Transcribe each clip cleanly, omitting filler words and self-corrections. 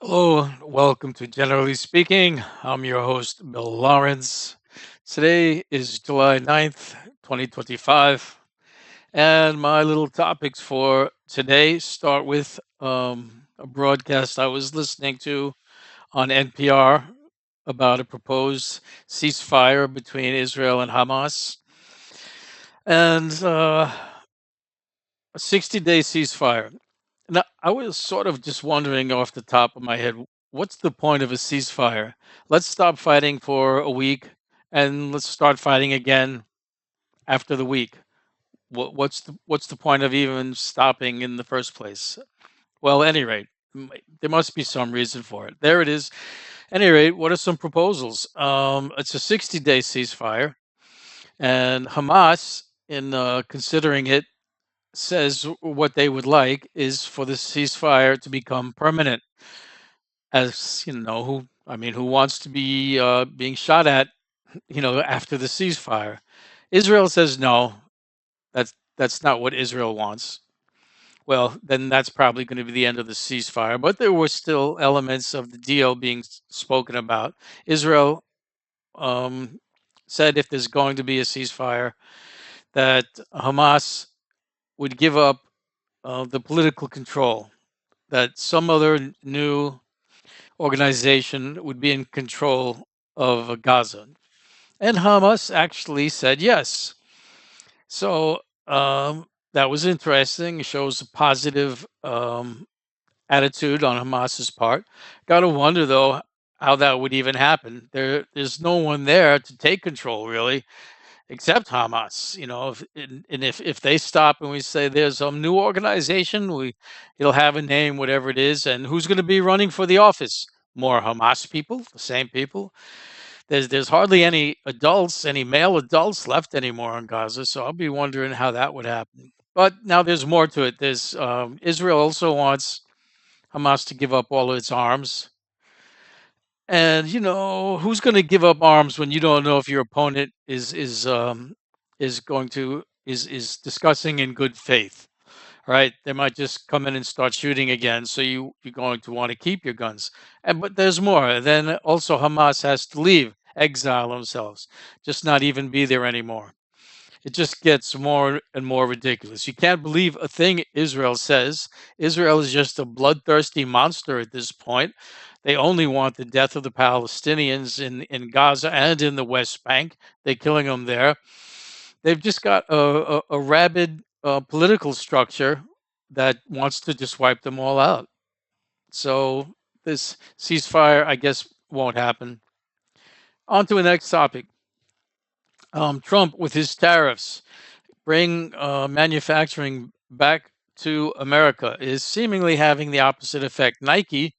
Hello, welcome to Generally Speaking. I'm your host, Bill Lawrence. Today is July 9th, 2025, and my little topics for today start with a broadcast I was listening to on NPR about a proposed ceasefire between Israel and Hamas, and a 60-day ceasefire. Now, I was sort of just wondering off the top of my head, what's the point of a ceasefire? Let's stop fighting for a week and let's start fighting again after the week. What's the point of even stopping in the first place? Well, at any rate, there must be some reason for it. There it is. At any rate, what are some proposals? It's a 60-day ceasefire, and Hamas, in considering it, says what they would like is for the ceasefire to become permanent. As you know, who wants to be being shot at, after the ceasefire? Israel says no. That's not what Israel wants. Well, then that's probably going to be the end of the ceasefire. But there were still elements of the deal being spoken about. Israel um, said if there's going to be a ceasefire, that Hamas would give up the political control, that some other new organization would be in control of Gaza. And Hamas actually said yes. So that was interesting. It shows a positive attitude on Hamas's part. Got to wonder, though, how that would even happen. There's no one there to take control, really, except Hamas. If they stop and we say there's some new organization, it'll have a name, whatever it is, and who's going to be running for the office? More Hamas people, the same people. There's hardly any male adults left anymore in Gaza, so I'll be wondering how that would happen. But now there's more to it. There's Israel also wants Hamas to give up all of its arms. And who's going to give up arms when you don't know if your opponent is going to is discussing in good faith, right? They might just come in and start shooting again, so you're going to want to keep your guns. But there's more. Then also Hamas has to leave, exile themselves, just not even be there anymore. It just gets more and more ridiculous. You can't believe a thing Israel says. Israel is just a bloodthirsty monster at this point. They only want the death of the Palestinians in Gaza and in the West Bank. They're killing them there. They've just got a rabid political structure that wants to just wipe them all out. So this ceasefire, I guess, won't happen. On to the next topic. Trump with his tariffs bring manufacturing back to America is seemingly having the opposite effect. Nike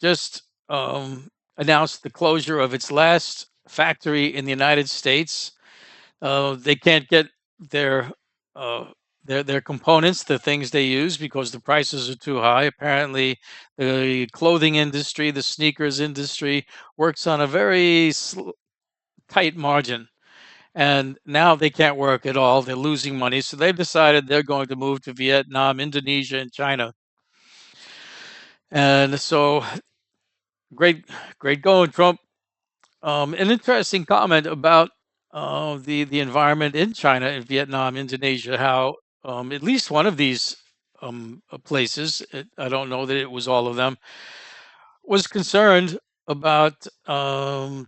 just announced the closure of its last factory in the United States. They can't get their uh, their components, the things they use, because the prices are too high. Apparently, the clothing industry, the sneakers industry, works on a very tight margin, and now they can't work at all. They're losing money, so they've decided they're going to move to Vietnam, Indonesia, and China. And so, great going, Trump. An interesting comment about the environment in China and Vietnam, Indonesia. How at least one of these places, I don't know that it was all of them, was concerned about the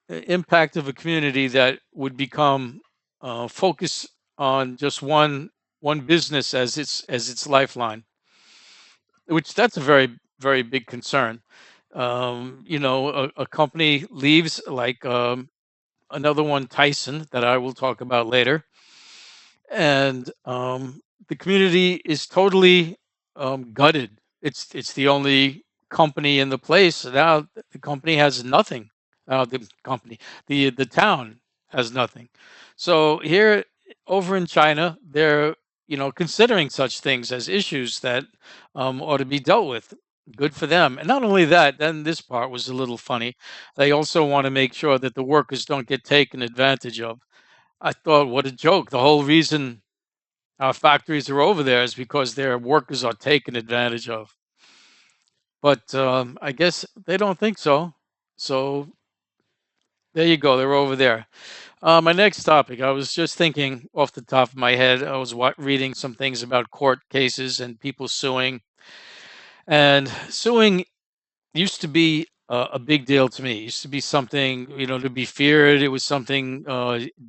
impact of a community that would become focus on just one business as its lifeline, which that's a very big concern. A company leaves, like another one, Tyson, that I will talk about later, and the community is totally gutted. It's the only company in the place now. The company has nothing. The town has nothing. So here, over in China, they're considering such things as issues that ought to be dealt with. Good for them. And not only that, then this part was a little funny. They also want to make sure that the workers don't get taken advantage of. I thought, what a joke. The whole reason our factories are over there is because their workers are taken advantage of. But I guess they don't think so. So there you go. They're over there. My next topic. I was just thinking off the top of my head. I was reading some things about court cases and people suing. And suing used to be a big deal to me. It used to be something, to be feared. It was something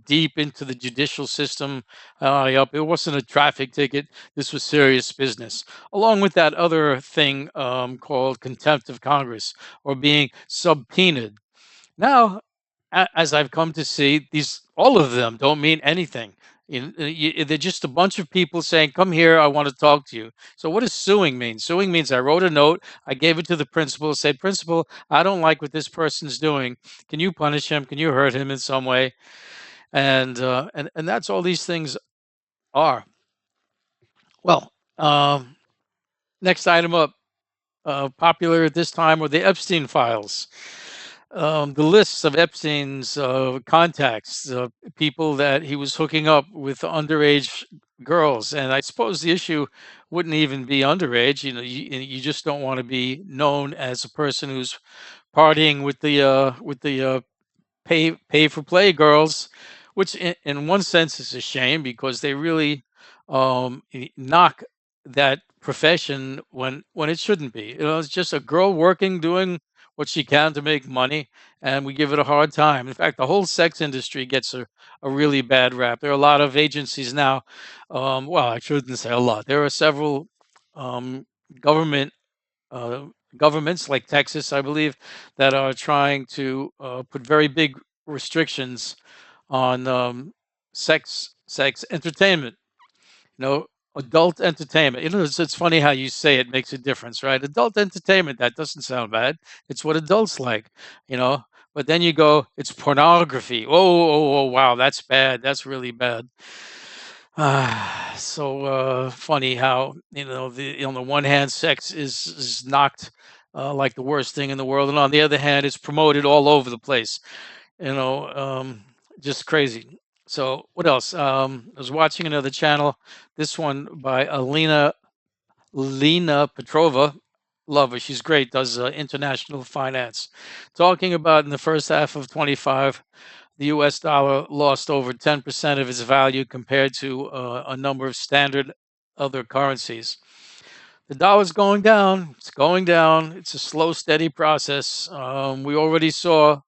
deep into the judicial system. Up. It wasn't a traffic ticket. This was serious business. Along with that other thing called contempt of Congress or being subpoenaed. Now, as I've come to see, these all of them don't mean anything. They're just a bunch of people saying, "Come here, I want to talk to you." So, what does suing mean? Suing means I wrote a note, I gave it to the principal, said, "Principal, I don't like what this person's doing. Can you punish him? Can you hurt him in some way?" And that's all these things are. Well, next item up, popular at this time were the Epstein files. The lists of Epstein's contacts, people that he was hooking up with underage girls, and I suppose the issue wouldn't even be underage. You just don't want to be known as a person who's partying with the pay for play girls, which in one sense is a shame because they really knock that profession when it shouldn't be. It's just a girl working, doing what she can to make money, and we give it a hard time. In fact, the whole sex industry gets a really bad rap. There are a lot of agencies now. Well, I shouldn't say a lot. There are several um, government uh, governments like Texas, I believe, that are trying to put very big restrictions on sex entertainment. You know, adult entertainment. It's funny how you say it makes a difference, right? Adult entertainment. That doesn't sound bad. It's what adults like. You know. But then you go, it's pornography. Oh, wow, that's bad. That's really bad. So funny how on the one hand, sex is knocked like the worst thing in the world, and on the other hand, it's promoted all over the place. You know, just crazy. So what else? I was watching another channel. This one by Lena Petrova. Love her. She's great. Does international finance. Talking about in the first half of 25, the US dollar lost over 10% of its value compared to a number of standard other currencies. The dollar's going down. It's going down. It's a slow, steady process. We already saw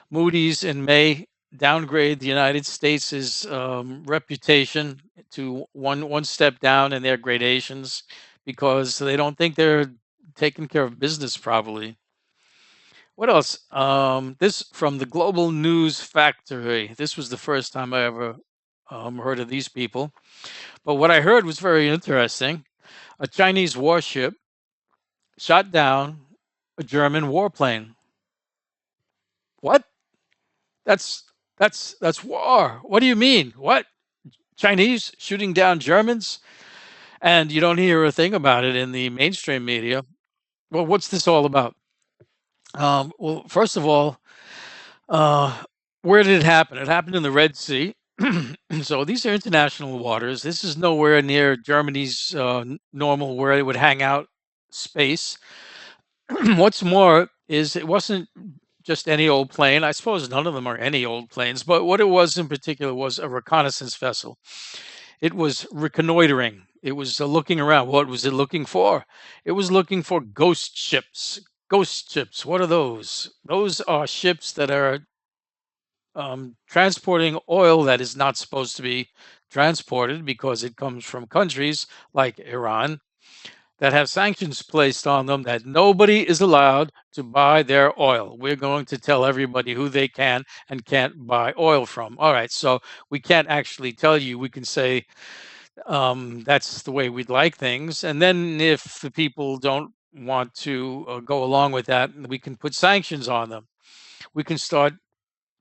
Moody's in May downgrade the United States' reputation to one step down in their gradations because they don't think they're taking care of business properly. What else? This from the Global News Factory. This was the first time I ever heard of these people. But what I heard was very interesting. A Chinese warship shot down a German warplane. What? That's that's war. What do you mean? What? Chinese shooting down Germans? And you don't hear a thing about it in the mainstream media. Well, what's this all about? Well, first of all, uh, where did it happen? It happened in the Red Sea. So these are international waters. This is nowhere near Germany's normal where they would hang out space. What's more is it wasn't just any old plane. I suppose none of them are any old planes, but what it was in particular was a reconnaissance vessel. It was reconnoitering. It was looking around. What was it looking for? It was looking for ghost ships. Ghost ships. What are those? Those are ships that are transporting oil that is not supposed to be transported because it comes from countries like Iran that have sanctions placed on them that nobody is allowed to buy their oil. We're going to tell everybody who they can and can't buy oil from. All right, so we can't actually tell you. We can say that's the way we'd like things. And then if the people don't want to go along with that, we can put sanctions on them. We can start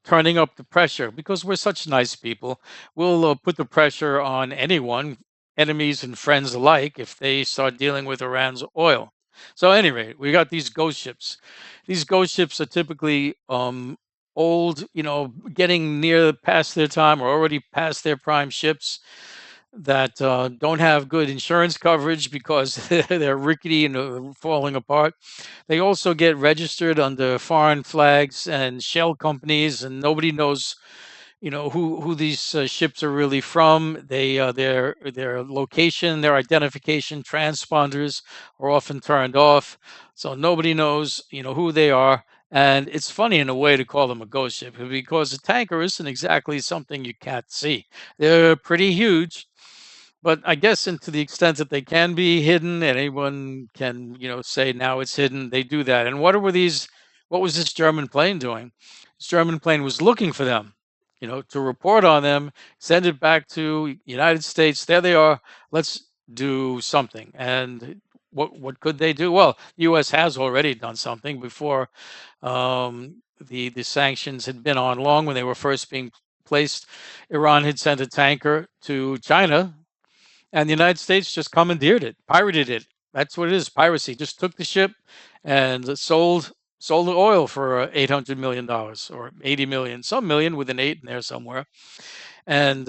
turning up the pressure because we're such nice people. We'll put the pressure on anyone, enemies and friends alike, if they start dealing with Iran's oil. So, at any rate, we got these ghost ships. These ghost ships are typically old, getting near past their time or already past their prime ships. that don't have good insurance coverage because they're rickety and falling apart. They also get registered under foreign flags and shell companies, and nobody knows, who these ships are really from. Their location, their identification transponders are often turned off, so nobody knows, who they are. And it's funny in a way to call them a ghost ship because a tanker isn't exactly something you can't see. They're pretty huge, but I guess, and to the extent that they can be hidden and anyone can, say now it's hidden, they do that. And what was this German plane doing? This German plane was looking for them, to report on them, send it back to United States. There they are. Let's do something. And what could they do? Well, the US has already done something before the sanctions had been on long when they were first being placed. Iran had sent a tanker to China, and the United States just commandeered it, pirated it. That's what it is, piracy. Just took the ship and sold the oil for $800 million or 80 million, some million with an eight in there somewhere. And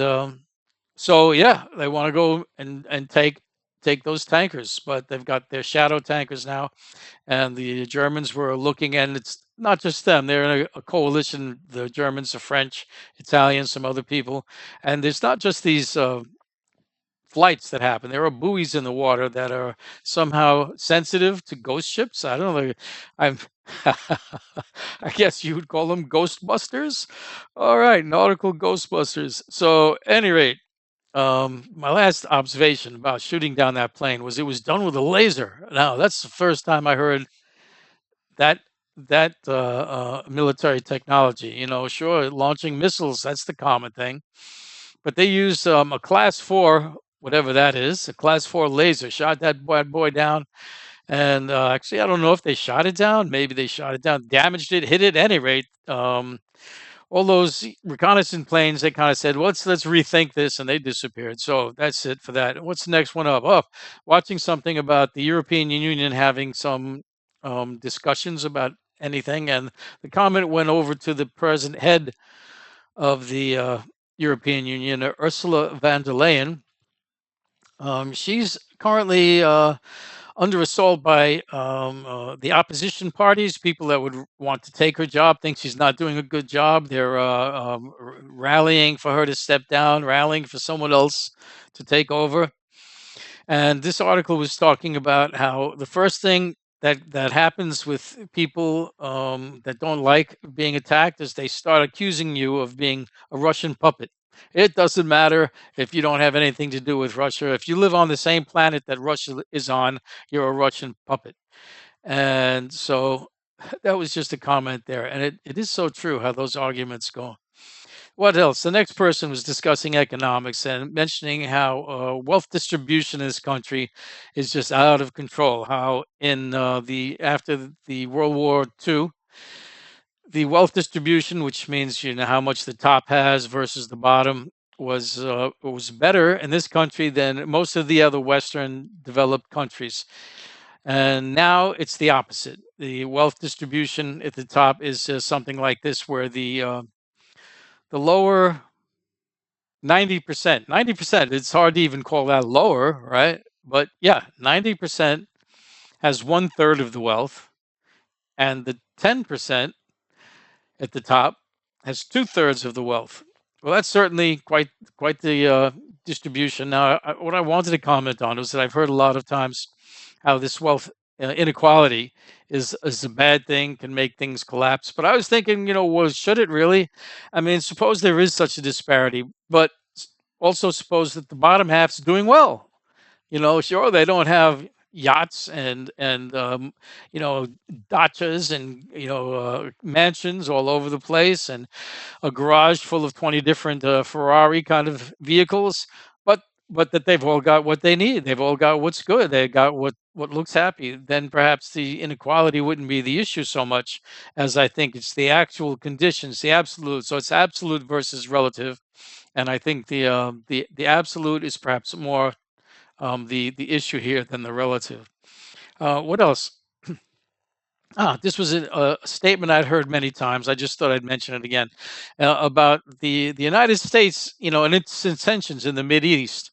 so yeah, they want to go and take those tankers, but they've got their shadow tankers now, and the Germans were looking, and it's not just them. They're in a coalition. The Germans, the French, Italians, some other people, and it's not just these flights that happen. There are buoys in the water that are somehow sensitive to ghost ships. I don't know. I'm I guess you would call them ghostbusters. All right, nautical ghostbusters. So, any rate, my last observation about shooting down that plane was it was done with a laser. Now, that's the first time I heard that military technology. Sure, launching missiles, that's the common thing, but they used a class 4, whatever that is, a class 4 laser, shot that bad boy down. And actually, I don't know if they shot it down. Maybe they shot it down, damaged it, hit it. At any rate, all those reconnaissance planes, they kind of said, well, let's rethink this, and they disappeared. So that's it for that. What's the next one up? Oh, watching something about the European Union having some discussions about anything, and the comment went over to the present head of the European Union, Ursula von der Leyen. She's currently under assault by the opposition parties, people that would want to take her job, think she's not doing a good job. They're rallying for her to step down, rallying for someone else to take over. And this article was talking about how the first thing that happens with people that don't like being attacked is they start accusing you of being a Russian puppet. It doesn't matter if you don't have anything to do with Russia. If you live on the same planet that Russia is on, you're a Russian puppet. And so that was just a comment there. And it is so true how those arguments go. What else? The next person was discussing economics and mentioning how wealth distribution in this country is just out of control. How in the after the World War II, the wealth distribution, which means how much the top has versus the bottom, was better in this country than most of the other Western developed countries. And now it's the opposite. The wealth distribution at the top is something like this, where the lower 90%, it's hard to even call that lower, right? But yeah, 90% has one third of the wealth, and the 10% at the top has two-thirds of the wealth. Well, that's certainly quite the distribution. Now, what I wanted to comment on was that I've heard a lot of times how this wealth inequality is a bad thing, can make things collapse. But I was thinking, well, should it really? I mean, suppose there is such a disparity, but also suppose that the bottom half's doing well. Sure, they don't have yachts and dachas and mansions all over the place and a garage full of 20 different Ferrari kind of vehicles, but that they've all got what they need. They've all got what's good. They got what looks happy. Then perhaps the inequality wouldn't be the issue so much as I think it's the actual conditions, the absolute. So it's absolute versus relative, and I think the absolute is perhaps more the issue here than the relative. What else? This was a statement I'd heard many times. I just thought I'd mention it again about the United States, and its intentions in the Mid East.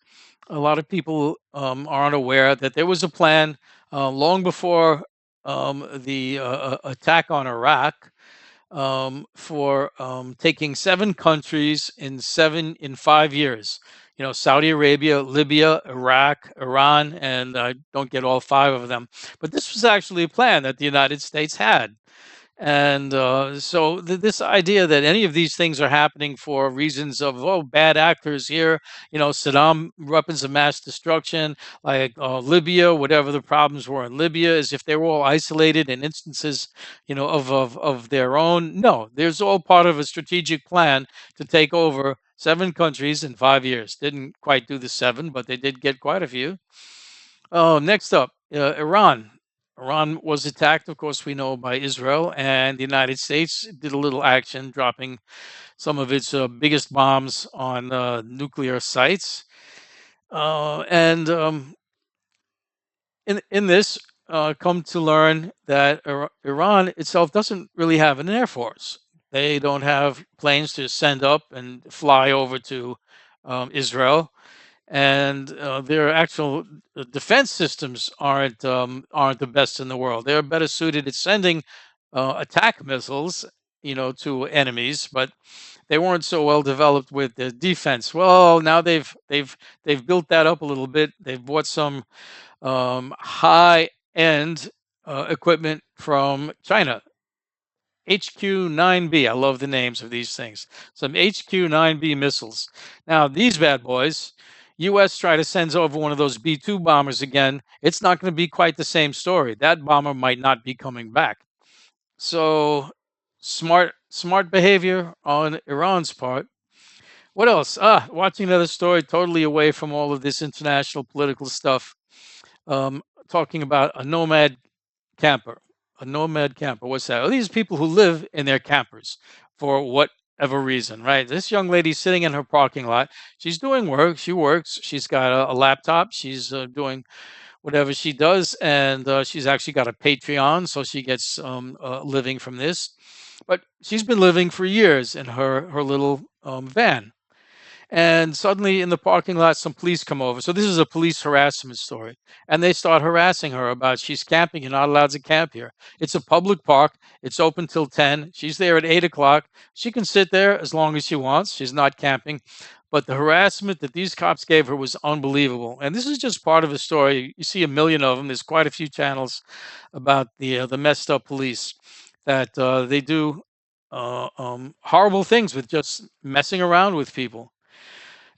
A lot of people aren't aware that there was a plan long before the attack on Iraq for taking 7 countries in 5 years. You know, Saudi Arabia, Libya, Iraq, Iran, and I don't get all five of them. But this was actually a plan that the United States had. And so this idea that any of these things are happening for reasons of, oh, bad actors here, you know, Saddam weapons of mass destruction, like Libya, whatever the problems were in Libya, as if they were all isolated in instances, you know, of their own. No, there's all part of a strategic plan to take over 7 countries in 5 years. Didn't quite do the seven, but they did get quite a few. Oh, next up, Iran. Iran was attacked, of course, we know, by Israel, and the United States did a little action, dropping some of its biggest bombs on nuclear sites. And in this, come to learn that Iran itself doesn't really have an air force. They don't have planes to send up and fly over to Israel, and their actual defense systems aren't the best in the world. They're better suited at sending attack missiles, you know, to enemies, but they weren't so well developed with the defense. Well, now they've built that up a little bit. They've bought some high end equipment from China. HQ-9B. I love the names of these things. Some HQ-9B missiles. Now, these bad boys, US try to send over one of those B-2 bombers again. It's not going to be quite the same story. That bomber might not be coming back. So, smart behavior on Iran's part. What else? Watching another story totally away from all of this international political stuff. Talking about a nomad camper. A nomad camper. What's that? Well, these people who live in their campers for whatever reason, right? This young lady's sitting in her parking lot. She's doing work. She works. She's got a laptop. She's doing whatever she does, and she's actually got a Patreon, so she gets living from this. But she's been living for years in her little van, and suddenly in the parking lot some police come over. So this is a police harassment story, and they start harassing her about she's camping. You're not allowed to camp here. It's a public park. It's open till 10. She's there at 8 o'clock. She can sit there as long as she wants. She's not camping. But the harassment that these cops gave her was unbelievable, and this is just part of a story. You see a million of them. There's quite a few channels about the messed up police that they do horrible things with just messing around with people.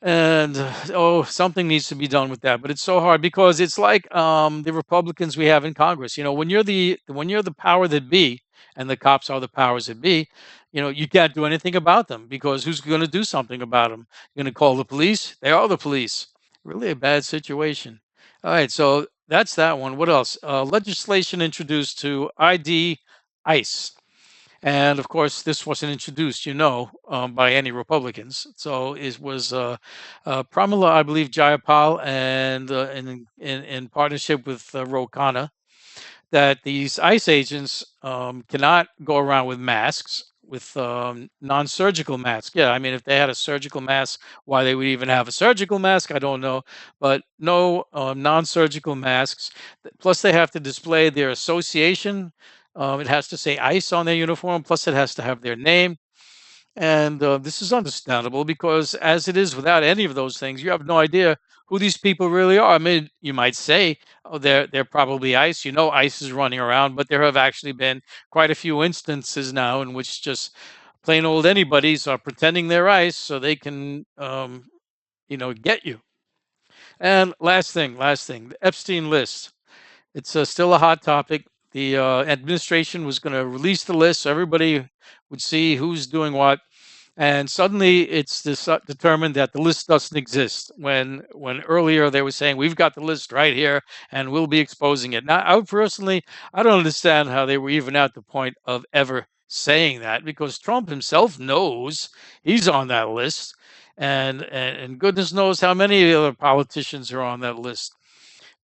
And oh, something needs to be done with that. But it's so hard because it's like the Republicans we have in Congress. You know, when you're the power that be, and the cops are the powers that be, you know, you can't do anything about them because who's going to do something about them? You're going to call the police? They are the police. Really a bad situation. All right, so that's that one. What else? Legislation introduced to ID ICE. And of course, this wasn't introduced, you know, by any Republicans. So it was Pramila, I believe, Jayapal, and in partnership with Ro Khanna, that these ICE agents cannot go around with masks, with non-surgical masks. Yeah, I mean, if they had a surgical mask, why they would even have a surgical mask, I don't know. But no non-surgical masks. Plus, they have to display their association. It has to say ICE on their uniform. Plus, it has to have their name. And this is understandable because, as it is without any of those things, you have no idea who these people really are. I mean, you might say, "Oh, they're probably ICE." You know, ICE is running around, but there have actually been quite a few instances now in which just plain old anybody's are pretending they're ICE so they can, you know, get you. And last thing, the Epstein list. It's still a hot topic. The administration was going to release the list so everybody would see who's doing what, and suddenly it's determined that the list doesn't exist. When earlier they were saying we've got the list right here and we'll be exposing it. Now, I personally, I don't understand how they were even at the point of ever saying that, because Trump himself knows he's on that list, and goodness knows how many other politicians are on that list.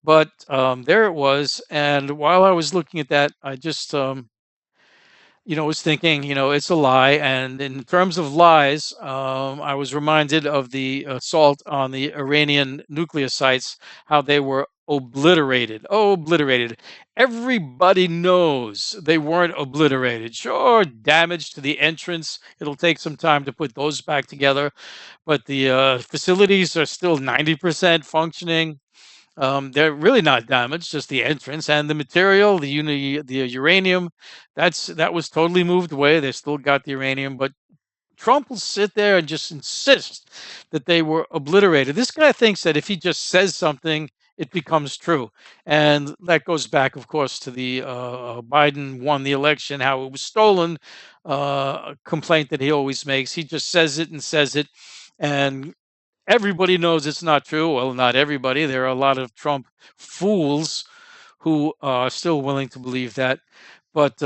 But there it was, and while I was looking at that, I just Was thinking, it's a lie. And in terms of lies, I was reminded of the assault on the Iranian nuclear sites, how they were obliterated. Oh, obliterated. Everybody knows they weren't obliterated. Sure, damage to the entrance. It'll take some time to put those back together, but the facilities are still 90% functioning. They're really not damaged, just the entrance and the material, the uranium. That was totally moved away. They still got the uranium, but Trump will sit there and just insist that they were obliterated. This guy thinks that if he just says something, it becomes true, and that goes back, of course, to the Biden won the election, how it was stolen. A complaint that he always makes. He just says it, and everybody knows it's not true. Well, not everybody. There are a lot of Trump fools who are still willing to believe that. But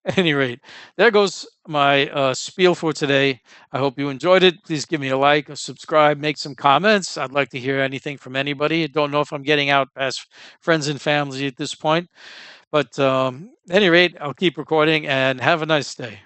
at any rate, there goes my spiel for today. I hope you enjoyed it. Please give me a like, a subscribe, make some comments. I'd like to hear anything from anybody. Don't know if I'm getting out past friends and family at this point. But at any rate, I'll keep recording and have a nice day.